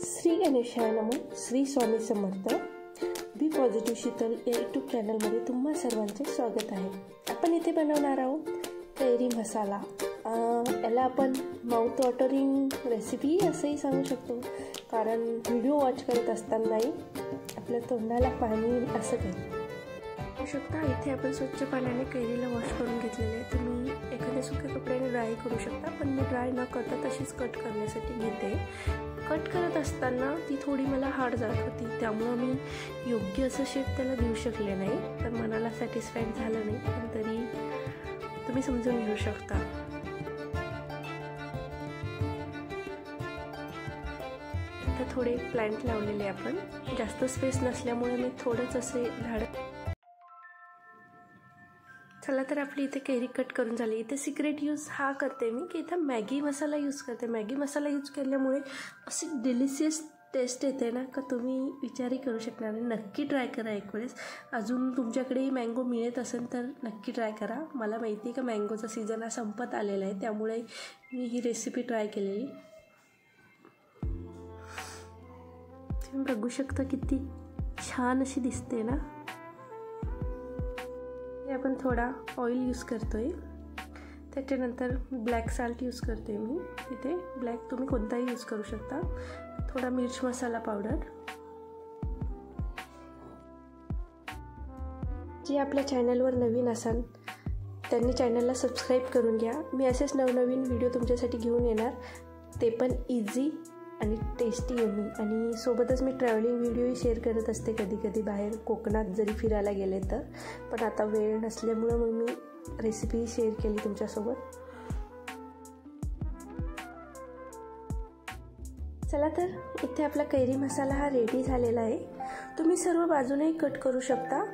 श्री गणेशाय नमः. श्री स्वामी समर्थ. बी पॉझिटिव्ह शीतल या यूट्यूब चॅनलमध्ये तुम्हा सर्वांचे स्वागत आहे. आपण इथे बनवणार आहोत कैरी मसाला. याला आपण माउथ वॉटरिंग रेसिपी असंही सांगू शकतो, कारण व्हिडिओ वॉच करत असतानाही आपल्या तोंडाला पाणी असं काही होऊ शकता. इथे आपण स्वच्छ पाण्याने कैरीला वॉश करून घेतलेले आहे. तुम्ही एखाद्या सुक्या कपड्याने ड्राय करू शकता, पण मी ड्राय न करता तशीच कट करण्यासाठी घेते. कट करत असताना ती थोडी मला हार्ड जात होती, त्यामुळं मी योग्य असं शेप त्याला देऊ शकले नाही, तर मनाला सॅटिस्फाईड झालं नाही, पण तरी तुम्ही समजून घेऊ शकता. इथं थोडे प्लांट लावलेले आपण, जास्त स्पेस नसल्यामुळे मी थोडंच असे झाड. चला तर आपली इथे कैरी कट करून झाली. इथे सिक्रेट यूज हा करते मी की इथं मॅगी मसाला यूज करते. मॅगी मसाला यूज केल्यामुळे अशी डिलिशियस टेस्ट येते ना, का तुम्ही विचारही करू शकणार नाही. नक्की ट्राय करा एक वेळेस. अजून तुमच्याकडेही मँगो मिळत असेल तर नक्की ट्राय करा. मला माहिती आहे का मँगोचा सीझन हा संपत आलेला आहे, त्यामुळे मी ही रेसिपी ट्राय केलेली. तुम्ही बघू शकता किती छान अशी दिसते ना. आपण थोडा ऑइल यूज करतोय, त्याच्यानंतर ब्लॅक साल्ट यूज करते मी. इथे ब्लॅक तुम्ही कोणताही यूज करू शकता. थोडा मिर्च मसाला पावडर. जे आपल्या चॅनलवर नवीन असाल त्यांनी चॅनलला सबस्क्राईब करून घ्या. मी असेच नवनवीन व्हिडिओ तुमच्यासाठी घेऊन येणार, ते पण इझी आणि टेस्टी यम्मी. आणि सोबतच मी ट्रॅव्हलिंग व्हिडिओही शेअर करत असते कधी कधी बाहेर कोकणात जरी फिरायला गेले तर. पण आता वेळ नसल्यामुळं मग मी रेसिपी शेअर केली तुमच्यासोबत. चला तर इथे आपला कैरी मसाला हा रेडी झालेला आहे. तुम्ही सर्व बाजूनेही कट करू शकता.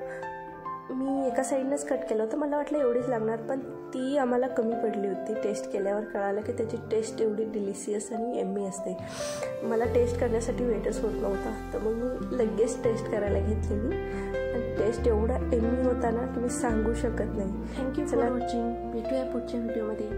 मी एका साईडनंच कट केलं होतं, मला वाटलं एवढीच लागणार, पण ती आम्हाला कमी पडली होती. टेस्ट केल्यावर कळालं की त्याची टेस्ट एवढी डिलिशियस आणि यम्मी असते. मला टेस्ट करण्यासाठी वेटच होत नव्हता, तर मग मी लगेच टेस्ट करायला घेतलेली आणि टेस्ट एवढा यम्मी होता ना की मी सांगू शकत नाही. Thank you for watching. भेटूया पुढच्या व्हिडिओमध्ये.